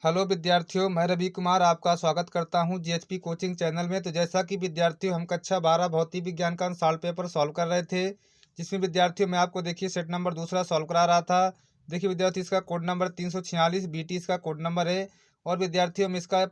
Hello विद्यार्थियों, मैं रवि कुमार आपका स्वागत करता हूं जीएचपी कोचिंग चैनल में। तो जैसा कि विद्यार्थियों हम कक्षा 12 भौतिक विज्ञान का सॉल्व पेपर सॉल्व कर रहे थे, जिसमें विद्यार्थियों मैं आपको देखिए सेट नंबर दूसरा सॉल्व करा रहा था। देखिए विद्यार्थी, इसका कोड नंबर 346 बीटी इसका कोड नंबर है। और विद्यार्थियों में इसका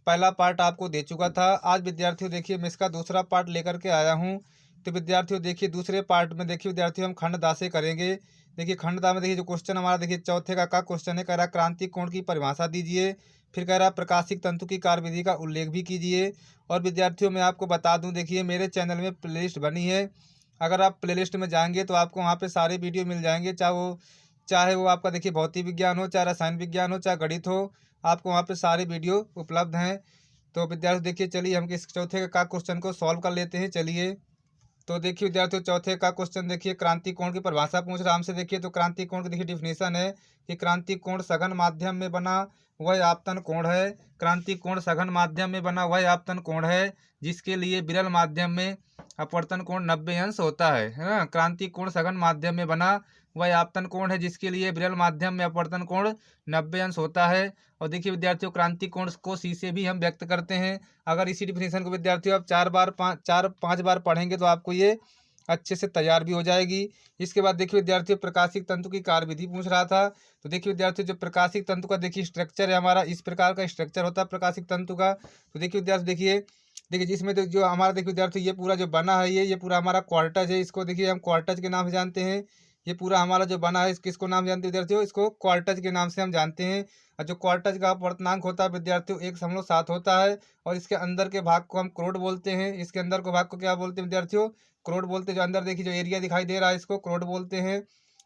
पहला पार्ट आपको दे चुका था। आज विद्यार्थियों देखिए मैं इसका दूसरा पार्ट लेकर के आया हूँ। तो विद्यार्थियों देखिए दूसरे पार्ट में देखिए विद्यार्थियों हम खंड दा से करेंगे। देखिए खंड दा में देखिए जो क्वेश्चन हमारा देखिए चौथे का क्वेश्चन है, कह रहा क्रांतिक कोण की परिभाषा दीजिए। फिर कह रहा प्रकाशिक तंतु की कार्यविधि का उल्लेख भी कीजिए। और विद्यार्थियों मैं आपको बता दूं, देखिए मेरे चैनल में प्लेलिस्ट बनी है। अगर आप प्लेलिस्ट में जाएंगे तो आपको वहाँ पे सारे वीडियो मिल जाएंगे, चाहे वो आपका देखिए भौतिक विज्ञान हो, चाहे रसायन विज्ञान हो, चाहे गणित हो, आपको वहाँ पे सारे वीडियो उपलब्ध हैं। तो विद्यार्थी देखिए चलिए हम इस चौथे का क्वेश्चन को सॉल्व कर लेते हैं। चलिए तो देखिए विद्यार्थियों चौथे का क्वेश्चन देखिए क्रांति कोण की परिभाषा पूछ रहा हमसे। देखिए तो क्रांति कोण की देखिए डिफिनेशन है कि क्रांति कोण सघन माध्यम में बना वह आपतन कोण है। क्रांति कोण सघन माध्यम में बना वह आपतन कोण है जिसके लिए विरल माध्यम में अपवर्तन कोण 90 अंश होता है ना। क्रांति कोण सघन माध्यम में बना वह आपतन कोण है जिसके लिए विरल माध्यम में अपवर्तन कोण 90 अंश होता है। और देखिए विद्यार्थियों क्रांति कोण को सी से भी हम व्यक्त करते हैं। अगर इसी डिफिनेशन को विद्यार्थियों आप चार पाँच बार पढ़ेंगे तो आपको ये अच्छे से तैयार भी हो जाएगी। इसके बाद देखिए विद्यार्थियों प्रकाशिक तंतु की कार्यविधि पूछ रहा था। तो देखिए विद्यार्थियों जो प्रकाशिक तंतु का देखिए स्ट्रक्चर है हमारा, इस प्रकार का स्ट्रक्चर होता है प्रकाशिक तंतु का। तो देखिए विद्यार्थी देखिए देखिए जिसमें तो जो हमारा देखिए विद्यार्थी ये पूरा जो बना है ये पूरा हमारा क्वार्टज है। इसको देखिए हम क्वार्टज के नाम से जानते हैं। ये पूरा हमारा जो बना है किसको नाम जानते हैं विद्यार्थियों? इसको क्वार्टज के नाम से हम जानते हैं। और जो क्वार्टज का अपवर्तनांक होता है विद्यार्थियों 1.7 होता है। और इसके अंदर के भाग को हम क्रोड बोलते हैं। इसके अंदर के भाग को क्या बोलते हैं विद्यार्थियों? क्रोड बोलते हैं। जो अंदर देखिए जो एरिया दिखाई दे रहा है इसको क्रोड बोलते हैं।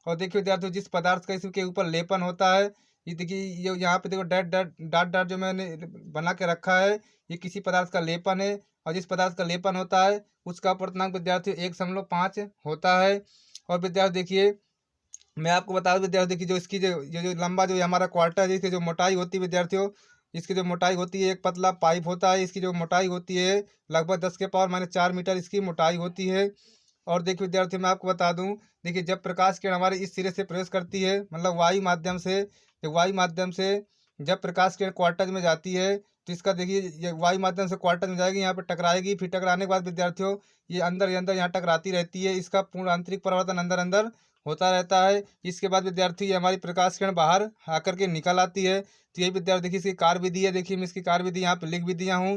और देखिए विद्यार्थियों जिस पदार्थ का इसके ऊपर लेपन होता है, ये देखिए ये यहाँ पे देखो डैट डैट डॉट डॉट जो मैंने बना के रखा है, ये किसी पदार्थ का लेपन है। और जिस पदार्थ का लेपन होता है उसका अपवर्तनांक विद्यार्थियों 1.5 होता है। और विद्यार्थी देखिए मैं आपको बता दूं विद्यार्थी की जो इसकी जो लंबा जो हमारा क्वार्टर है, इसकी जो मोटाई होती है विद्यार्थियों, इसकी जो मोटाई होती है, एक पतला पाइप होता है, इसकी जो मोटाई होती है लगभग 10⁻⁴ मीटर इसकी मोटाई होती है। और देखिए विद्यार्थियों मैं आपको बता दूं, देखिए जब प्रकाश किरण हमारे इस सिरे से प्रवेश करती है, मतलब वायु माध्यम से जब प्रकाश किरण क्वार्टर में जाती है, तो इसका देखिए ये वायु माध्यम से क्वार्टर में जाएगी, यहाँ पे टकराएगी। फिर टकराने के बाद विद्यार्थियों ये अंदर यहाँ टकराती रहती है। इसका पूर्ण आंतरिक परिवर्तन अंदर अंदर होता रहता है। इसके बाद विद्यार्थी ये हमारी प्रकाश किरण बाहर आकर के निकल आती है। तो यही विद्यार्थी देखिए इसकी कार्यविधि है। देखिए मैं इसकी कार्यविधि यहाँ पे लिख भी दिया हूँ।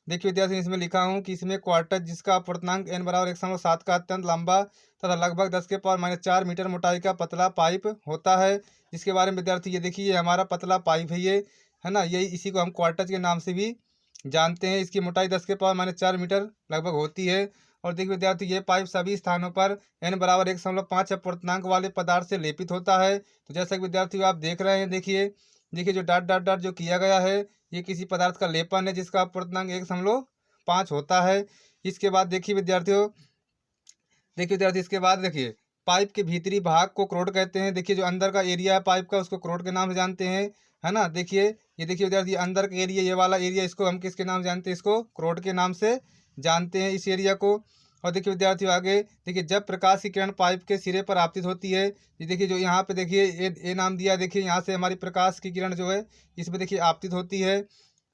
देखिए विद्यार्थी इसमें लिखा हूँ कि इसमें क्वार्टर जिसका अपवर्तनांक n बराबर 1.7 का अत्यंत लंबा तथा लगभग 10⁻⁴ मीटर मोटाई का पतला पाइप होता है। जिसके बारे में विद्यार्थी ये देखिए ये हमारा पतला पाइप है, ये है ना, यही इसी को हम क्वार्टर के नाम से भी जानते हैं। इसकी मोटाई 10⁻⁴ मीटर लगभग होती है। और देखिए विद्यार्थी ये पाइप सभी स्थानों पर n बराबर 1.5 अपवर्तनांक वाले पदार्थ से लेपित होता है। तो जैसा कि विद्यार्थी आप देख रहे हैं, देखिए देखिए जो डॉट डॉट डॉट जो किया गया है ये किसी पदार्थ का लेपन है जिसका अपवर्तनांक 1.5 होता है। इसके बाद देखिए विद्यार्थी इसके बाद देखिए पाइप के भीतरी भाग को क्रोड कहते हैं। देखिए जो अंदर का एरिया है पाइप का उसको क्रोड के नाम से जानते हैं, है ना। देखिए ये देखिए विद्यार्थी अंदर का एरिया, ये वाला एरिया, इसको हम किसके नाम जानते हैं? इसको क्रोड के नाम से जानते हैं इस एरिया को। और देखिए विद्यार्थियों आगे देखिए जब प्रकाश की किरण पाइप के सिरे पर आपतित होती है, ये देखिए जो यहाँ पे देखिए ए नाम दिया, देखिए यहाँ से हमारी प्रकाश की किरण जो है इसमें देखिए आपतित होती है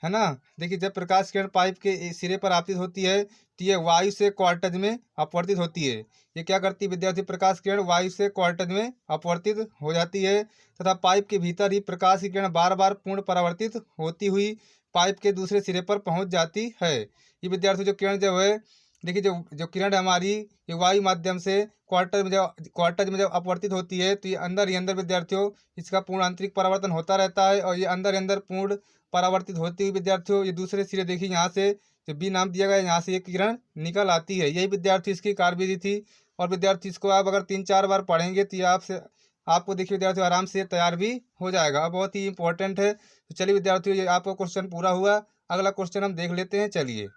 ना। देखिए जब प्रकाश किरण पाइप के सिरे पर आपतित होती है तो ये वायु से क्वार्टज में अपवर्तित होती है। ये क्या करती है विद्यार्थी? प्रकाश किरण वायु से क्वार्टज में अपवर्तित हो जाती है तथा पाइप के भीतर ही प्रकाश की किरण बार बार पूर्ण परावर्तित होती हुई पाइप के दूसरे सिरे पर पहुंच जाती है। ये विद्यार्थी जो किरण जो है देखिए जो जो किरण हमारी ये वायु माध्यम से क्वार्टज में जब अपवर्तित होती है तो ये अंदर ही अंदर विद्यार्थियों इसका पूर्ण आंतरिक परावर्तन होता रहता है। और ये अंदर अंदर पूर्ण परावर्तित होती हुई विद्यार्थियों ये दूसरे सिरे देखिए यहाँ से जो बी नाम दिया गया है यहाँ से ये किरण निकल आती है। यही विद्यार्थी इसकी कार्यविधि थी। और विद्यार्थी इसको आप अगर 3-4 बार पढ़ेंगे तो ये आपको देखिए विद्यार्थियों आराम से तैयार भी हो जाएगा। बहुत ही इंपॉर्टेंट है। तो चलिए विद्यार्थियों ये आपका क्वेश्चन पूरा हुआ। अगला क्वेश्चन हम देख लेते हैं। चलिए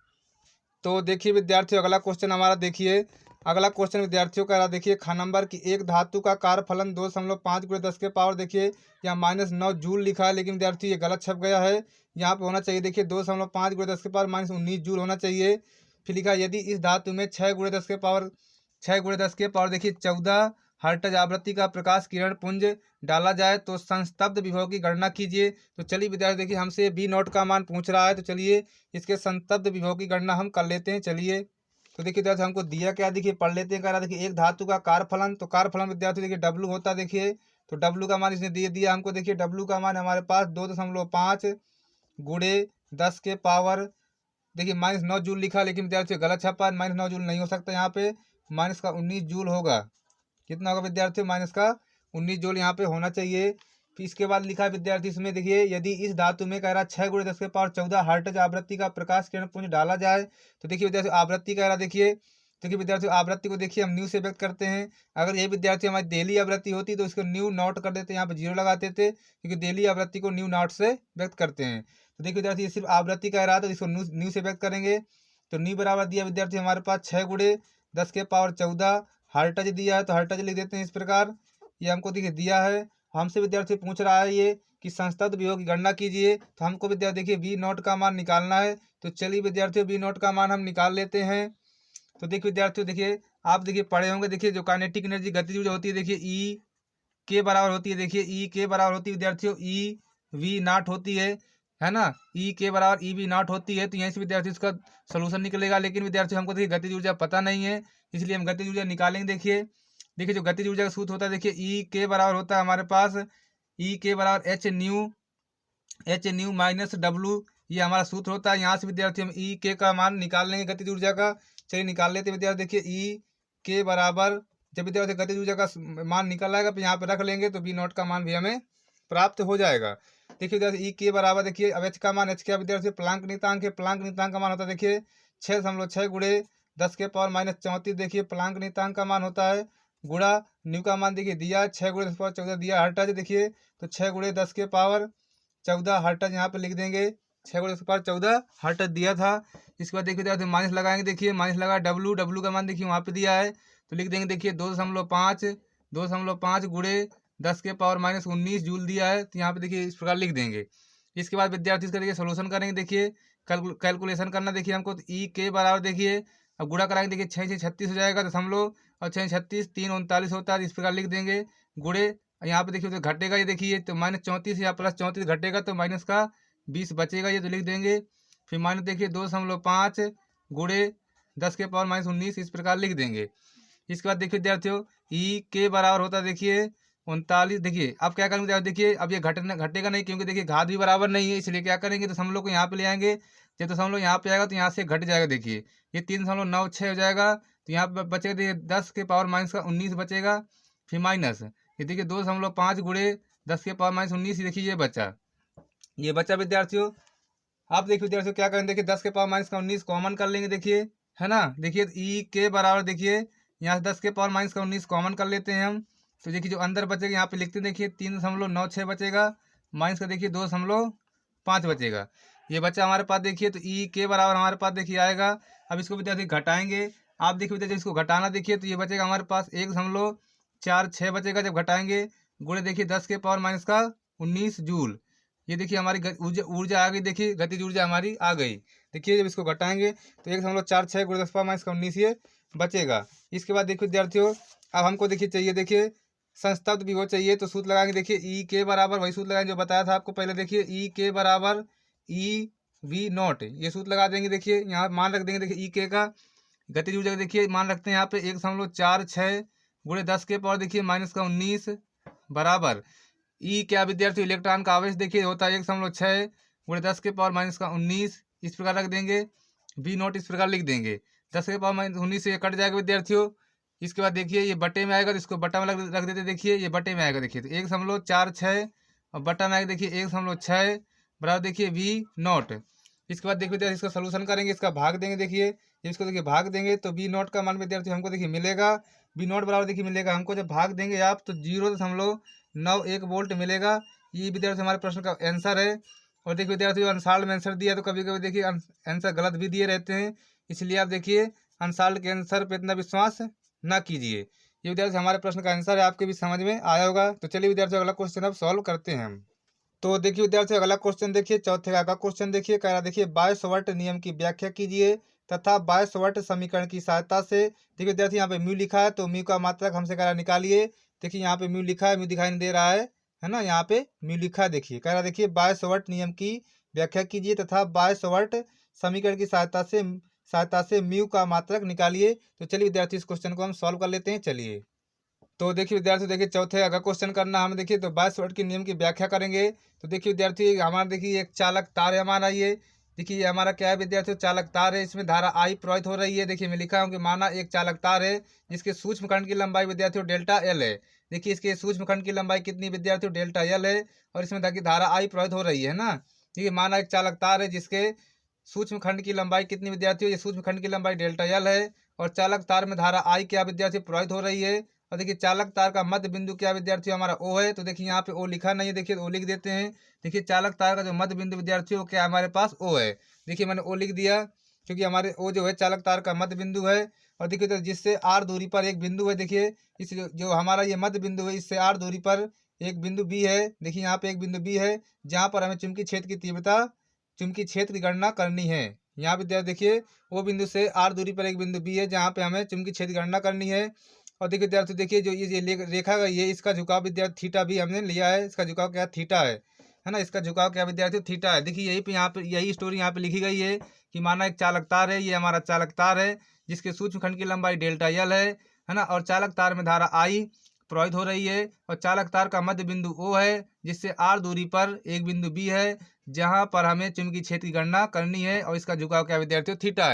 तो देखिए विद्यार्थियों अगला क्वेश्चन हमारा देखिए अगला क्वेश्चन विद्यार्थियों का देखिए ख नंबर की एक धातु का कार्यफलन 2.5 × 10 के पावर देखिए यहाँ -9 जूल लिखा है, लेकिन विद्यार्थी ये गलत छप गया है। यहाँ पे होना चाहिए देखिए 2.5 × 10 के पावर -19 जूल होना चाहिए। फिर लिखा यदि इस धातु में 6 × 10 के पावर देखिए 14 हर्ट्ज आवृत्ति का प्रकाश किरण पुंज डाला जाए तो संस्तब्ध विभव की गणना कीजिए। तो चलिए विद्यार्थी देखिए हमसे बी नॉट का मान पूछ रहा है, तो चलिए इसके संस्तब्ध विभव की गणना हम कर लेते हैं। चलिए तो देखिए विद्यार्थी हमको दिया क्या, देखिए पढ़ लेते हैं। कह रहा देखिए एक धातु का कारफलन, तो कारफलन विद्यार्थी देखिए डब्लू होता है। देखिए तो डब्लू का मान इसने दिया हमको। देखिए डब्लू का मान हमारे पास 2.5 गुणे 10 के पावर देखिए -9 जूल लिखा, लेकिन विद्यार्थियों गलत छपा, -9 जूल नहीं हो सकता, यहाँ पे माइनस का 19 जूल होगा। कितना होगा विद्यार्थियों, माइनस का 19 जूल यहाँ पे होना चाहिए। फिर इसके बाद लिखा है विद्यार्थी इसमें देखिए यदि इस धातु में कह रहा 6 गुणे 10 के पावर 14 हर्ट्ज आवृत्ति का प्रकाश किरण पुंज डाला जाए। तो देखिए विद्यार्थी आवृत्ति कह रहा देखिए, देखिए विद्यार्थी आवृत्ति को देखिए हम न्यू से व्यक्त करते हैं। अगर ये विद्यार्थी हमारी डेली आवृत्ति होती तो इसको न्यू नॉट कर देते, यहाँ पे 0 लगाते थे, क्योंकि डेली आवृत्ति को न्यू नॉट से व्यक्त करते हैं। तो देखिए विद्यार्थी सिर्फ आवृत्ति कह रहा था, तो इसको न्यू से व्यक्त करेंगे। तो न्यू बराबर दिया विद्यार्थी हमारे पास 6 गुणे 10 के पावर 14 हर्ट्ज दिया है, तो हर्ट्ज लिख देते हैं इस प्रकार। ये हमको देखिए दिया है, हमसे विद्यार्थी पूछ रहा है ये कि संस्तब्ध विभव की गणना कीजिए। तो हमको विद्यार्थी देखिए बी नॉट का मान निकालना है। तो चलिए विद्यार्थियों बी नॉट का मान हम निकाल लेते हैं। तो देखिए विद्यार्थियों देखिए आप देखिए पढ़े होंगे, देखिए जो काइनेटिक एनर्जी गतिज ऊर्जा होती है देखिए ई के बराबर होती है। देखिए ई के बराबर होती है विद्यार्थियों ई वी नॉट होती है ना, ई के बराबर ई वी नॉट होती है। तो यहीं से विद्यार्थी इसका सोल्यूशन निकलेगा। लेकिन विद्यार्थियों हमको देखिए गतिज ऊर्जा पता नहीं है, इसलिए हम गतिज ऊर्जा निकालेंगे। देखिए देखिए जो गतिज ऊर्जा का सूत्र होता है देखिए ई के बराबर होता है हमारे पास ई के बराबर एच न्यू माइनस डब्लू, ये हमारा सूत्र होता है। यहाँ से विद्यार्थी हम ई के का मान निकाल लेंगे गतिज ऊर्जा का। चलिए निकाल लेते हैं विद्यार्थी। देखिए ई के बराबर जब विद्यार्थी गतिज ऊर्जा का मान निकल आएगा तो यहाँ पे रख लेंगे, तो बी नॉट का मान भी हमें प्राप्त हो जाएगा। देखिए विद्यार्थी ई के बराबर देखिए अब एच का मान, एच क्या विद्यार्थी प्लांक नियतांक है। प्लांक नियतांक का मान होता है देखिए 6.6 गुणे 10 के पावर -34 देखिए प्लांक नियतांक का मान होता है। गुणा न्यू का मान देखिए दिया 6 गुणे 10 पावर 14 दिया हर्ट्ज देखिए, तो 6 गुणे 10 के पावर 14 हर्ट्ज यहाँ पे लिख देंगे। 6 गुणे 10 के पावर 14 हर्ट्ज दिया था। इसके बाद देखिए विद्यार्थी माइनस लगाएंगे। देखिए माइनस लगा डब्लू का मान देखिए वहाँ पे दिया है, तो लिख देंगे देखिए 2.5 गुणे 10 के पावर -19 जूल दिया है, तो यहाँ पे देखिए इस प्रकार लिख देंगे। इसके बाद विद्यार्थी इसका देखिए सोल्यूशन करेंगे। देखिए कैलकुलेशन करना देखिए हमको, तो ई के बराबर देखिए अब गुणा कराएंगे देखिए 6 से 36 हो जाएगा दशमलव, और 6 36 3 39 होता है, इस प्रकार लिख देंगे। गुणे यहाँ पे देखिए तो घटेगा ये देखिए, तो -34 या +34 घटेगा तो माइनस का 20 बचेगा, ये तो लिख देंगे। फिर माइनस देखिए 2.5 गुणे 10 के पावर -19 इस प्रकार लिख देंगे। इसके बाद देखिए विद्यार्थियों ई के बराबर होता है देखिए 39। देखिए अब क्या करेंगे देखिए, अब ये घटेगा नहीं, क्योंकि देखिए घात भी बराबर नहीं है, इसलिए क्या करेंगे दशमलव को यहाँ पे ले आएंगे। जब दशमलव यहाँ पे आएगा तो यहाँ से घट जाएगा। देखिए ये 3.96 हो जाएगा, तो यहाँ पे बचेगा देखिए 10 के पावर -19 बचेगा। फिर माइनस ये देखिए 2.5 गुणे 10 के पावर -19 देखिए ये बचा विद्यार्थियों। आप देखिए विद्यार्थियों क्या करेंगे, देखिए 10 के पावर -19 कॉमन कर लेंगे देखिए, है ना। देखिए ई के बराबर देखिए यहाँ से 10 के पावर -19 कॉमन कर लेते हैं हम, तो देखिए जो अंदर बचेगा यहाँ पे लिखते हैं देखिए 3.96 बचेगा, माइनस का देखिए 2.5 बचेगा, ये बच्चा हमारे पास देखिए। तो ई के बराबर हमारे पास देखिए आएगा। अब इसको विद्यार्थी घटाएंगे, आप देखिए विद्यार्थी इसको घटाना देखिए, तो ये बचेगा हमारे पास 1.46 बचेगा जब घटाएंगे। गुणे देखिए 10 के पावर -19 जूल, ये देखिए हमारी ऊर्जा आ गई। देखिए गतिज ऊर्जा हमारी आ गई। देखिए जब इसको घटाएंगे तो 1.46 गुणे 10 पावर -19 ये बचेगा। इसके बाद देखिए विद्यार्थियों अब हमको देखिए चाहिए देखिए संस्तब्ध विभव चाहिए, तो सूत्र लगाएंगे। देखिए ई के बराबर वही सूत्र लगाएंगे जो बताया था आपको पहले। देखिए ई के बराबर ई वी नॉट, ये सूत्र लगा देंगे। देखिए यहाँ मान रख देंगे देखिए ई के का गतिज ऊर्जा देखिए मान रखते हैं यहाँ पे 1.46 गुणे 10 के पावर देखिए -19 बराबर ई क्या विद्यार्थी इलेक्ट्रॉन का आवेश देखिए होता है 1.6 गुणे 10 के पावर -19 इस प्रकार रख देंगे। वी नॉट इस प्रकार लिख देंगे, 10 के पावर -19 से ये कट जाएगा विद्यार्थियों। इसके बाद देखिए ये बटे में आएगा, तो इसको बटा में रख देते। देखिए ये बटे में आएगा देखिए, तो 1.46 और बटा में आएगा देखिए 1.6 बराबर देखिए वी नॉट। इसके बाद देखिए इसका सोल्यूशन करेंगे, इसका भाग देंगे। देखिए इसको देखिए भाग देंगे तो वी नॉट का मान विद्यार्थी हमको देखिए मिलेगा। वी नॉट बराबर देखिए मिलेगा हमको, जब भाग देंगे आप तो 0.91 वोल्ट मिलेगा। ये विद्यार्थी हमारे प्रश्न का आंसर है। और देखिए विद्यार्थी अनसाल्ड में आंसर दिया तो कभी कभी देखिए आंसर गलत भी दिए रहते हैं, इसलिए आप देखिए अनसाल्ड के आंसर पे इतना विश्वास ना कीजिए। ये विद्यार्थी हमारे प्रश्न का आंसर है, आपके भी समझ में आया होगा। तो चलिए विद्यार्थी अगला क्वेश्चन अब सॉल्व करते हैं हम। तो देखिए विद्यार्थी अगला क्वेश्चन देखिए चौथे का क्वेश्चन देखिए कह रहा देखिए बायोसवर्ट नियम की व्याख्या कीजिए तथा बायसवट समीकरण की सहायता से। देखिए विद्यार्थी यहाँ पे म्यू लिखा है तो म्यू का मात्रक हमसे कह रहा है निकालिए। देखिए यहाँ पे म्यू लिखा है, म्यू दिखाई नहीं दे रहा है ना, यहाँ पे म्यू लिखा है। देखिए कह रहा है, देखिए बायसवट नियम की व्याख्या कीजिए तथा बायसवट समीकरण की सहायता से म्यू का मात्रक निकालिए। तो चलिए विद्यार्थी इस क्वेश्चन को हम सॉल्व कर लेते हैं। चलिए तो देखिए विद्यार्थी, देखिए चौथे अगर क्वेश्चन करना हमें, देखिए तो बायसवट के नियम की व्याख्या करेंगे। तो देखिए विद्यार्थी हमारा, देखिए एक चालक तार है हमारा, ये देखिए ये हमारा क्या है विद्यार्थी, चालक तार है। इसमें धारा आई प्रवाहित हो रही है। देखिए मैं लिखा हूँ कि माना एक चालक तार है जिसके सूक्ष्म खंड की लंबाई विद्यार्थियों डेल्टा एल है। देखिए इसके सूक्ष्म खंड की लंबाई कितनी विद्यार्थियों, डेल्टा एल है, और इसमें धारा आई प्रवाहित हो रही है ना। देखिए माना एक चालक तार है जिसके सूक्ष्म खंड की लंबाई कितनी विद्यार्थियों, ये सूक्ष्म खंड की लंबाई डेल्टा एल है, और चालक तार में धारा आई क्या विद्यार्थी प्रवाहित हो रही है। और देखिए चालक तार का मध्य बिंदु क्या विद्यार्थियों हमारा ओ है। तो देखिए यहाँ पे ओ लिखा नहीं है, देखिए ओ लिख देते हैं। देखिए चालक तार का जो मध्य बिंदु विद्यार्थियों क्या हमारे पास ओ है। देखिए मैंने ओ लिख दिया क्योंकि हमारे ओ जो है चालक तार का मध्य बिंदु है। और देखिए तो जिससे आर दूरी पर एक बिंदु है। देखिए इस जो हमारा ये मध्य बिंदु है, इससे आर दूरी पर एक बिंदु बी है। देखिए यहाँ पे एक बिंदु बी है जहाँ पर हमें चुंबकीय क्षेत्र की तीव्रता, चुंबकीय क्षेत्र की गणना करनी है। यहाँ विद्यार्थी देखिए वो बिंदु से आर दूरी पर एक बिंदु बी है जहाँ पे हमें चुंबकीय क्षेत्र की गणना करनी है। और देखिए विद्यार्थी देखिए जो ये रेखा गई है, इसका झुकाव विद्यार्थी थीटा भी हमने लिया है। इसका झुकाव क्या थीटा है ना, इसका झुकाव क्या विद्यार्थी थीटा है। देखिए यही पे यहाँ पे यही स्टोरी यहाँ पे लिखी गई है कि माना एक चालक तार है, ये हमारा चालक तार है जिसके सूक्ष्म खंड की लंबाई डेल्टा एल है ना, और चालक तार में धारा आई प्रवाहित हो रही है, और चालक तार का मध्य बिंदु ओ है जिससे आर दूरी पर एक बिंदु बी है जहां पर हमें चुंबकीय क्षेत्र की गणना करनी है, और इसका झुकाव क्या विद्यार्थियों थीटा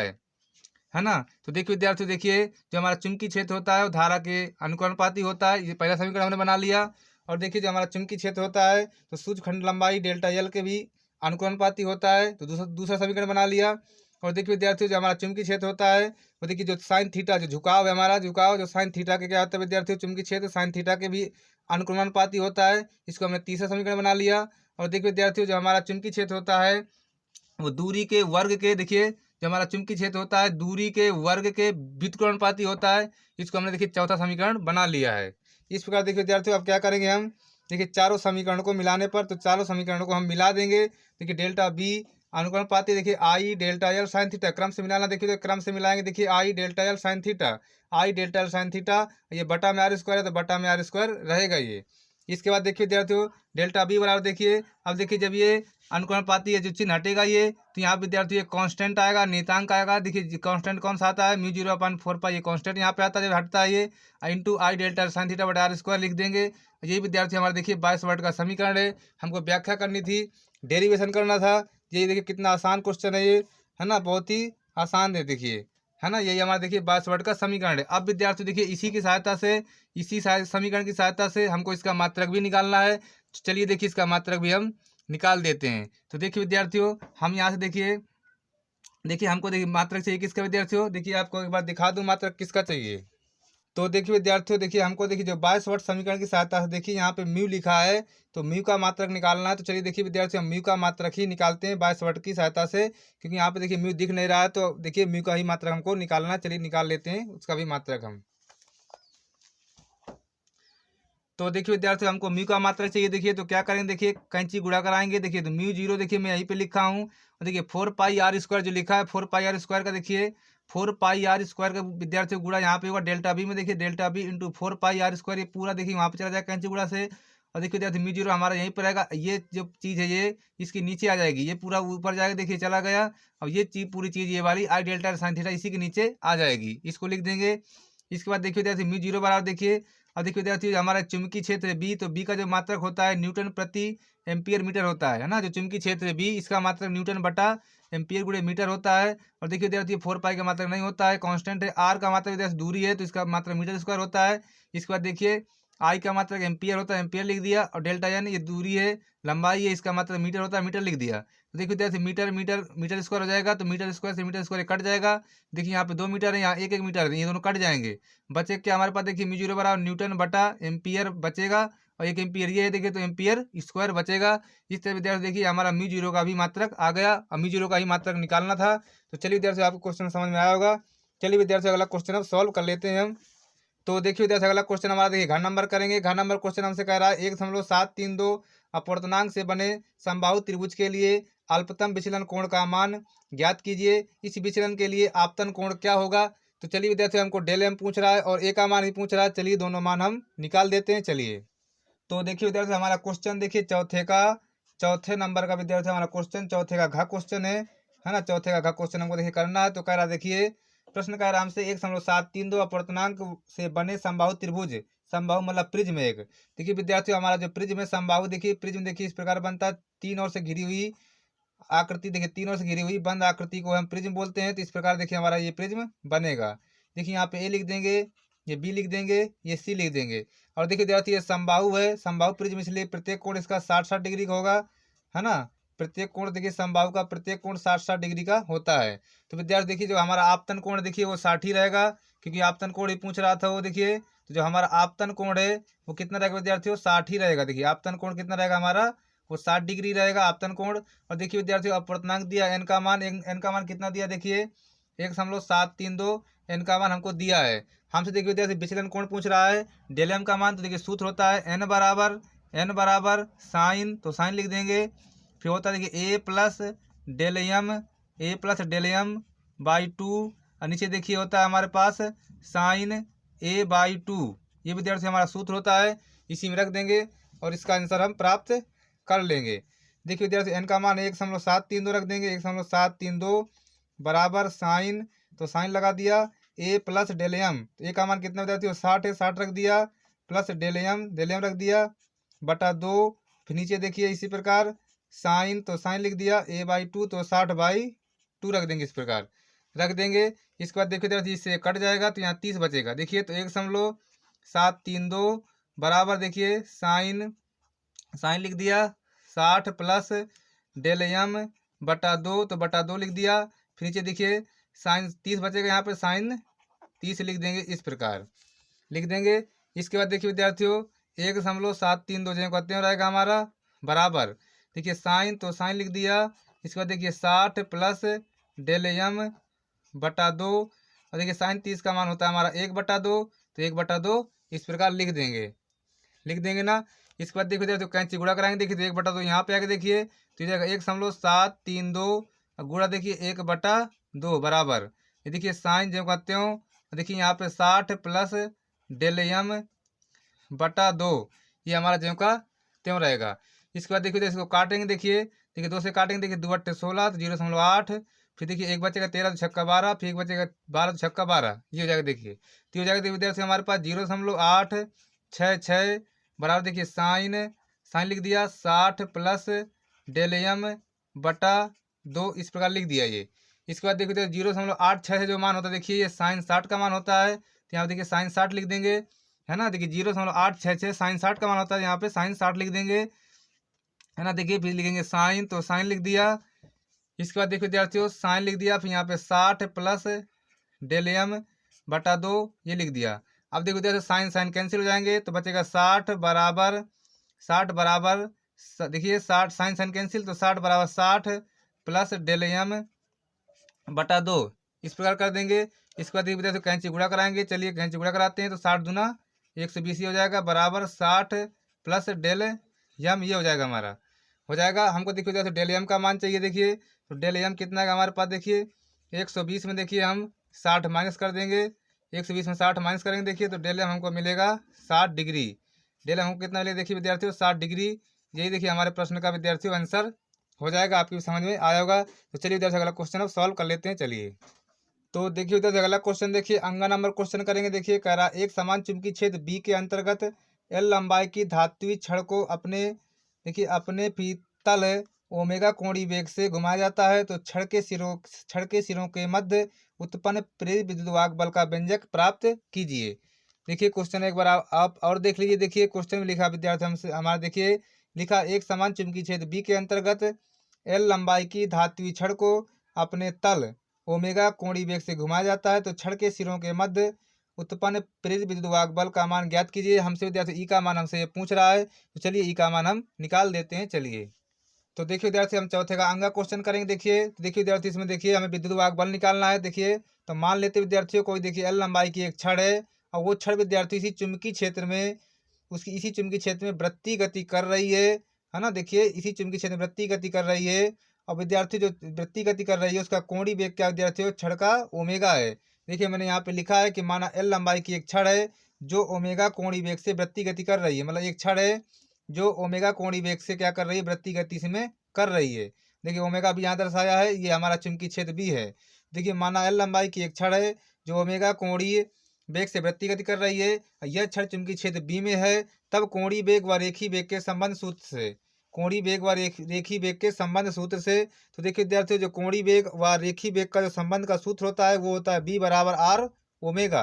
है ना। तो देखिए विद्यार्थियों देखिए जो हमारा चुंबकीय क्षेत्र होता है वो धारा के अनुपाती होता है। ये पहला समीकरण हमने बना लिया। और देखिए जो हमारा चुंबकीय क्षेत्र होता है तो सूक्ष्म खंड लंबाई डेल्टा एल के भी अनुपाती होता है। तो दूसरा समीकरण बना लिया। और देखिए विद्यार्थियों जो हमारा चुंबकीय क्षेत्र होता है वो देखिए जो साइन थीटा, जो झुकाव है हमारा, झुकाव जो साइन थीटा के क्या होता है विद्यार्थियों, चुंबकीय क्षेत्र साइन थीटा के भी अनुपाती होता है। इसको हमने तीसरा समीकरण बना लिया। और देखिए विद्यार्थियों जो हमारा चुंबकीय क्षेत्र होता है वो दूरी के वर्ग के, देखिए जो हमारा चुंबकीय क्षेत्र होता है दूरी के वर्ग के व्युत्क्रमानुपाती होता है। इसको हमने देखिए चौथा समीकरण बना लिया है। इस प्रकार देखिए विद्यार्थियों अब क्या करेंगे हम, देखिए चारों समीकरणों को मिलाने पर, तो चारों समीकरणों को हम मिला देंगे। देखिए डेल्टा बी अनुपाती, देखिए आई डेल्टा एल साइन थीटा, क्रम से मिलाना, देखिए तो क्रम से मिलाएंगे। देखिए आई डेल्टा एल साइन थीटा, आई डेल्टा एल साइन थीटा, ये बटा में आर स्क्वायर है तो बटा में आर स्क्वायर रहेगा ये। इसके बाद देखिए विद्यार्थियों डेल्टा बी बराबर, देखिए अब देखिए जब ये अनुपाती है जो चिन्ह हटेगा ये, तो यहाँ विद्यार्थियों एक कांस्टेंट आएगा, नियतांक आएगा। देखिए कांस्टेंट कौन सा आता है, म्यू 0/4 ये कांस्टेंट यहाँ पे आता है जब हटता है ये, इंटू आई डेल्टा साइन थीटा बटा आर स्क्वायर लिख देंगे। यही विद्यार्थी हमारा देखिए बायसवट का समीकरण है। हमको व्याख्या करनी थी, डेरिवेशन करना था। यही देखिए कितना आसान क्वेश्चन है ये, है ना, बहुत ही आसान है देखिए, है ना। यही हमारा देखिए बायसवट का समीकरण है। अब विद्यार्थी देखिए इसी की सहायता से, इसी समीकरण की सहायता से हमको इसका मात्रक भी निकालना है। चलिए देखिए इसका मात्रक भी हम निकाल देते हैं। तो देखिए विद्यार्थियों हम यहाँ से देखिए हमको देखिए मात्रक चाहिए किसका विद्यार्थियों, देखिए आपको एक बार दिखा दूं मात्रक किसका चाहिए। तो देखिए विद्यार्थियों देखिए हमको देखिए जो बायसवट समीकरण की सहायता से देखिए यहाँ पे म्यू लिखा है तो म्यू का मात्रक निकालना है। तो चलिए देखिए विद्यार्थियों हम म्यू का मात्रक ही निकालते हैं बायसवट की सहायता से, क्योंकि यहाँ पे देखिए म्यू दिख नहीं रहा है। तो देखिए म्यू का ही मात्रक हमको निकालना है। चलिए निकाल लेते हैं उसका भी मात्रक हम। तो देखिए विद्यार्थियों हमको म्यू का मात्रक चाहिए। देखिए तो क्या करेंगे, देखिए कैंची गुणा कराएंगे। देखिए तो म्यू 0 देखिए मैं यहीं पे लिखा हूँ। देखिए 4 पाई आर स्क्वायर जो लिखा है, 4 पाई आर स्क्वायर का देखिए 4 पाई आर स्क्वायर का विद्यार्थियों गुणा यहाँ पे होगा डेल्टा बी में। देखिए delta B into 4 pi R square, ये पूरा देखिए वहाँ पे चला जाएगा कैंची गुणा से। और देखिए विद्यार्थी म्यू 0 हमारा यहीं पर रहेगा। ये जो चीज़ है ये इसके नीचे आ जाएगी, ये पूरा ऊपर जाएगा, देखिए चला गया। और ये चीज़ पूरी चीज़ ये वाली आई डेल्टा साइन थीटा इसी के नीचे आ जाएगी, इसको लिख देंगे। इसके बाद देखिए विद्यार्थी म्यू 0 बराबर, देखिए अब देखिए विद्यार्थी हमारा चुंबकीय क्षेत्र बी, तो बी का जो मात्रक होता है न्यूटन प्रति एम्पियर मीटर होता है ना। जो चुंबकीय क्षेत्र बी इसका मात्रक न्यूटन बटा एम्पियर गुणे मीटर होता है। और देखिए विद्यार्थी 4 पाई का मात्रक नहीं होता है, कांस्टेंट है। आर का मात्रक विद्यार्थी दूरी है तो इसका मात्रक मीटर स्क्वायर होता है। इसके बाद देखिए आई का मात्रक एम्पियर होता है, एम्पियर लिख दिया। और डेल्टा एन ये दूरी है, लंबाई है, इसका मात्रक मीटर होता है, मीटर लिख दिया। तो देखिए विद्यार्थी मीटर स्क्वायर हो जाएगा, तो मीटर स्क्वायर से मीटर स्क्वायर कट जाएगा। देखिए यहाँ पे 2 मीटर है, यहाँ 1 मीटर है, ये दोनों कट जाएंगे। बचे क्या हमारे पास, देखिए म्यू 0 बराबर न्यूटन बटा एम्पियर बचेगा, और 1 एम्पियर ये है देखिए तो एम्पियर स्क्वायर बचेगा। इस तरह विद्यार्थी देखिए हमारा म्यू 0 का भी मात्रक आ गया। और म्यू 0 का ही मात्रक निकालना था। तो चलिए विद्यार्थी आपको क्वेश्चन समझ में आया होगा। चलिए विद्यार्थी अगला क्वेश्चन अब सॉल्व कर लेते हैं हम। तो देखिए विद्यार्थी अगला क्वेश्चन हमारा देखिए घन नंबर करेंगे। घन नंबर क्वेश्चन हमसे कह रहा है 1.732 अपवर्तनांक से बने समबाहु त्रिभुज के लिए अल्पतम विचलन कोण का मान ज्ञात कीजिए। इस विचलन के लिए आपतन कोण क्या होगा? तो चलिए विद्यार्थी, हमको डेल एम पूछ रहा है और ए का मान भी पूछ रहा है। चलिए दोनों मान हम निकाल देते हैं। चलिए तो देखिए विद्यार्थी, हमारा क्वेश्चन देखिए चौथे नंबर का विद्यार्थी हमारा क्वेश्चन चौथे का घ क्वेश्चन है ना। चौथे का घ क्वेश्चन हमको देखिए करना है। तो कह रहा देखिए, प्रश्न कह रहा हमसे 1.732 अपवर्तनांक से बने समबाहु त्रिभुज, समबाहु मतलब प्रिज्म एक। देखिए विद्यार्थियों, हमारा जो प्रिज्म है समबाहु, देखिए प्रिज्म देखिए इस प्रकार बनता है। तीन ओर से घिरी हुई आकृति, देखिए तीन ओर से घिरी हुई बंद आकृति को हम प्रिज्म बोलते हैं। तो इस प्रकार देखिए हमारा ये प्रिज्म बनेगा। देखिए यहाँ पे ए लिख देंगे, ये बी लिख देंगे, ये सी लिख देंगे। और देखिए विद्यार्थी, ये समबाहु है, समबाहु प्रिज्म, इसलिए प्रत्येक कोण इसका 60-60 डिग्री का होगा, है ना। प्रत्येक कोण देखिए समबाहु का प्रत्येक कोण 60-60 डिग्री का होता है। तो विद्यार्थी देखिए, जो हमारा आपतन कोण देखिए वो 60 ही रहेगा, क्योंकि आपतन कोण ही पूछ रहा था वो। देखिए तो जो हमारा आपतन कोण है वो कितना रहेगा विद्यार्थियों? 60 ही रहेगा। देखिए आपतन कोण कितना रहेगा हमारा? वो 60 डिग्री रहेगा आपतन कोण। और देखिए विद्यार्थियों, अपवर्तनांक दिया एन का मान, एन का मान कितना दिया? देखिए 1.732 एन का मान हमको दिया है। हमसे देखिए विद्यार्थी विचलन कोण पूछ रहा है, डेल एम का मान। तो देखिए सूत्र होता है एन बराबर साइन, तो साइन लिख देंगे। फिर होता है देखिए ए प्लस डेल एम बाई 2, और नीचे देखिए होता है हमारे पास साइन ए बाई 2। ये विद्यार्थी हमारा सूत्र होता है, इसी में रख देंगे और इसका आंसर हम प्राप्त कर लेंगे। देखिए विद्यार्थी, एन का मान 1.732 रख देंगे। 1.732 बराबर साइन, तो साइन लगा दिया ए प्लस डेल एम। तो ए का मान कितना विद्यार्थी? 60 है, 60 रख दिया, प्लस डेल एम रख दिया बटा 2। फिर नीचे देखिए इसी प्रकार साइन, तो साइन लिख दिया ए बाई 2, तो 60/2 रख देंगे। इस प्रकार रख देंगे। इसके बाद देखिए विद्यार्थी, इससे कट जाएगा तो यहाँ 30 बचेगा। देखिए तो 1.732 बराबर देखिए साइन लिख दिया 60 प्लस डेल एम बटा 2, तो बटा 2 लिख दिया। फिर नीचे देखिए साइन 30 बचेगा, यहाँ पे साइन 30 लिख देंगे। इस प्रकार लिख देंगे। इसके बाद देखिए विद्यार्थियों, 1.732 जो कहते हैं रहेगा हमारा बराबर, देखिए साइन, तो साइन लिख दिया। इसके बाद देखिए 60 प्लस डेल एम बटा 2, और देखिए साइन 30 का मान होता है हमारा 1/2, तो 1/2 इस प्रकार लिख देंगे ना। इसके बाद देखिए विद्यार्थियों, कैंची गुणा कराएंगे। देखिए तो 1/2 यहाँ पे आके देखिए तो ये जाएगा 1.732 गुणा देखिए 1/2 बराबर, ये देखिए साइन जो कहते हो, देखिए यहाँ पे 60 प्लस डेल एम बटा 2, ये हमारा जो का त्यों रहेगा। इसके बाद देखिए इसको काटेंगे। देखिए 2 से काटेंगे। देखिए 2 × 8 = 16, तो 0.8। फिर देखिए एक बचेगा 13 × 6 = 12, फिर एक बचेगा 12 × 6 = 12, ये हो जाएगा। देखिए तो हो जाएगा विद्यार्थी हमारे पास 0.866 बराबर देखिए साइन लिख दिया 60 प्लस डेल एम बटा 2, इस प्रकार लिख दिया ये। इसके बाद देखिए 0.86 जो मान होता है, देखिए ये साइन 60 का मान होता है, तो यहाँ देखिए साइन 60 लिख देंगे, है ना। देखिए 0.866 साइन 60 का मान होता है, यहाँ पे साइन 60 लिख देंगे, है ना। देखिए फिर लिखेंगे साइन, तो साइन लिख दिया। इसके बाद देखिए विद्यार्थियों, साइन लिख दिया, फिर यहाँ पे 60 प्लस डेल एम बटा 2, ये लिख दिया। अब देखो विद्यार्थियों, साइन कैंसिल हो जाएंगे, तो बचेगा 60 बराबर देखिए 60 साइन कैंसिल, तो 60 बराबर 60 प्लस डेल एम बटा 2, इस प्रकार कर देंगे। इसके बाद विद्यार्थियों कैंची गुणा कराएंगे। चलिए कैंची गुणा कराते हैं। तो 60 दूना 120 हो जाएगा बराबर 60 प्लस डेल एम, ये हो जाएगा हमारा, हो जाएगा। हमको देखिए विद्यार्थियों डेल एम का मान चाहिए। देखिए तो डेल एम कितना है हमारे पास? देखिए 120 में देखिए हम 60 माइनस कर देंगे, 120 में 60 माइनस करेंगे। देखिए तो डेल एम हमको मिलेगा 60 डिग्री। डेल एम हमको कितना मिलेगा? देखिए विद्यार्थियों 60 डिग्री। यही देखिए हमारे प्रश्न का विद्यार्थियों आंसर हो जाएगा। आपकी समझ में आया होगा। तो चलिए विद्यार्थी अगला क्वेश्चन अब सॉल्व कर लेते हैं। चलिए तो देखिए विद्यार्थी अगला क्वेश्चन देखिए अंगा नंबर क्वेश्चन करेंगे। देखिए कह रहा एक समान चुंबकीय क्षेत्र बी के अंतर्गत एल लंबाई की धात्विक छड़ को अपने पीतल ओमेगा कोणीय वेग से घुमाया जाता है। तो छड़ के सिरों के मध्य उत्पन्न प्रेरित विद्युत बल का व्यंजक प्राप्त कीजिए। देखिए क्वेश्चन एक बार आप और देख लीजिए। देखिए क्वेश्चन में लिखा विद्यार्थी हमसे हमारा, देखिए लिखा एक समान चुंबकीय क्षेत्र बी के अंतर्गत एल लंबाई की धात्विक छड़ को अपने तल ओमेगा कोणीय वेग से घुमाया जाता है। तो छड़ के सिरों के मध्य उत्पन्न प्रेरित विद्युत बल का मान ज्ञात कीजिए। हमसे विद्यार्थी ई का मान हमसे ये पूछ रहा है, तो चलिए ई का मान हम निकाल देते हैं। चलिए तो देखिए विद्यार्थी हम चौथे का अंगा क्वेश्चन करेंगे। देखिए तो देखिए विद्यार्थी इसमें देखिए हमें विद्युत बल निकालना है। देखिए तो मान लेते विद्यार्थियों कोई देखिए एल लंबाई की एक छड़ है, और वो छड़ विद्यार्थी इसी चुंबकीय क्षेत्र में वृत्तीय गति कर रही है। है ना। देखिए इसी चुंबकीय क्षेत्र में वृत्तीय गति कर रही है, और विद्यार्थी जो वृत्तीय गति कर रही है उसका कोणीय वेग क्या विद्यार्थियों, छड़ का ओमेगा है। देखिए मैंने यहाँ पे लिखा है कि माना एल लंबाई की एक छड़ है जो ओमेगा कोणीय वेग से वृत्तीय गति कर रही है, मतलब एक छड़ है जो ओमेगा कोणीय वेग से क्या कर रही है, वृत्तीय गति से में कर रही है। देखिए ओमेगा भी यहाँ दर्शाया है, ये हमारा चुंबकीय क्षेत्र भी है। देखिए माना एल लंबाई की एक छड़ है जो ओमेगा कोणीय वेग से वृत्तीय गति कर रही है, यह छड़ चुंबकीय क्षेत्र बी में है। तब कोणीय वेग व रेखीय वेग के संबंध सूत्र से, कोणीय वेग व रेखीय वेग के संबंध सूत्र से, तो देखिए विद्यार्थियों जो कोणीय वेग व रेखीय वेग का जो संबंध का सूत्र होता है वो होता है बी बराबर आर ओमेगा।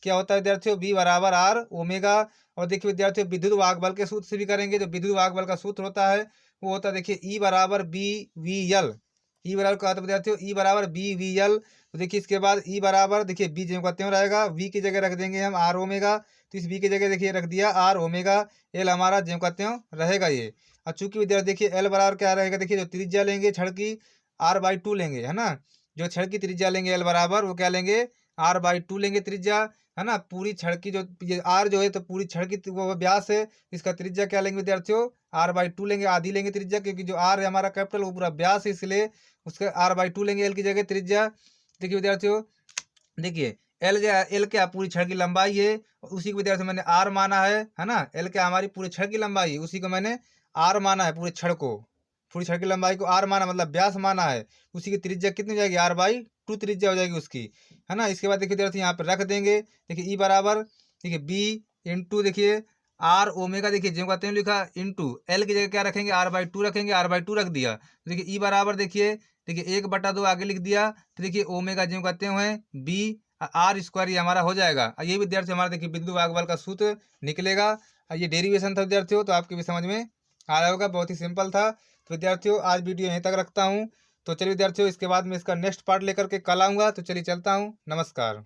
क्या होता है विद्यार्थियों, बी बराबर आर ओमेगा। और देखिए विद्यार्थियों विद्युत वाहक बल के सूत्र से भी करेंगे। जो विद्युत वाहक बल का सूत्र होता है वो होता है देखिए ई बराबर बी वी एल। ई बराबर क्या होता है विद्यार्थियों, ई बराबर बी वी एल। तो देखिए इसके बाद ई बराबर देखिए बी जो कहते हैं रहेगा, वी की जगह रख देंगे हम आर ओमेगा, तो इस बी की जगह देखिए रख दिया आर ओमेगा। एल हमारा जो कहते हैं रहेगा ये। और चूंकि विद्यार्थी देखिए एल बराबर क्या रहेगा, देखिए जो त्रिज्या लेंगे छड़ की आर बाई टू लेंगे, है ना। जो छड़ की त्रिज्या लेंगे एल बराबर वो क्या लेंगे, आर बाई टू लेंगे त्रिज्या, है ना। पूरी छड़ की जो ये आर जो है तो पूरी छड़ की वो व्यास है, इसका त्रिज्या क्या लेंगे विद्यार्थियों, आर बाई टू लेंगे, आधी लेंगे त्रिज्या, क्योंकि जो आर है हमारा कैपिटल वो पूरा व्यास है, इसलिए उसके आर बाई टू लेंगे एल की जगह त्रिज्या। देखिए विद्यार्थियों देखिए एल क्या पूरी छड़ की लंबाई है, उसी को विद्यार्थी मैंने आर माना है ना। एल क्या हमारी पूरी छड़ की लंबाई है, उसी को मैंने आर माना है, पूरे छड़ को, पूरी छड़ की लंबाई को आर माना मतलब व्यास माना है। उसी की त्रिज्या कितनी हो जाएगी, आर बाई टू त्रिज्या हो जाएगी उसकी, है ना। इसके बाद देखिए विद्यार्थी यहाँ पे रख देंगे, देखिए ई बराबर देखिए बी इंटू देखिए आर ओमेगा, देखिए जो कहते हैं लिखा इंटू एल की जगह क्या रखेंगे, आर बाई टू रखेंगे, आर बाई टू रख दिया। तो देखिए ई बराबर देखिए 1/2 आगे लिख दिया, तो देखिए ओमेगा जो कहते हैं बी आर स्क्वायर ये हमारा हो जाएगा। ये विद्यार्थी हमारा देखिए विद्युत वाहक बल का सूत्र निकलेगा। ये डेरिवेशन था विद्यार्थियों, तो आपके भी समझ में आया होगा, बहुत ही सिंपल था। तो विद्यार्थियों आज वीडियो यहीं तक रखता हूँ। तो चलिए विद्यार्थियों इसके बाद में इसका नेक्स्ट पार्ट लेकर के कल आऊँगा। तो चलिए चलता हूँ, नमस्कार।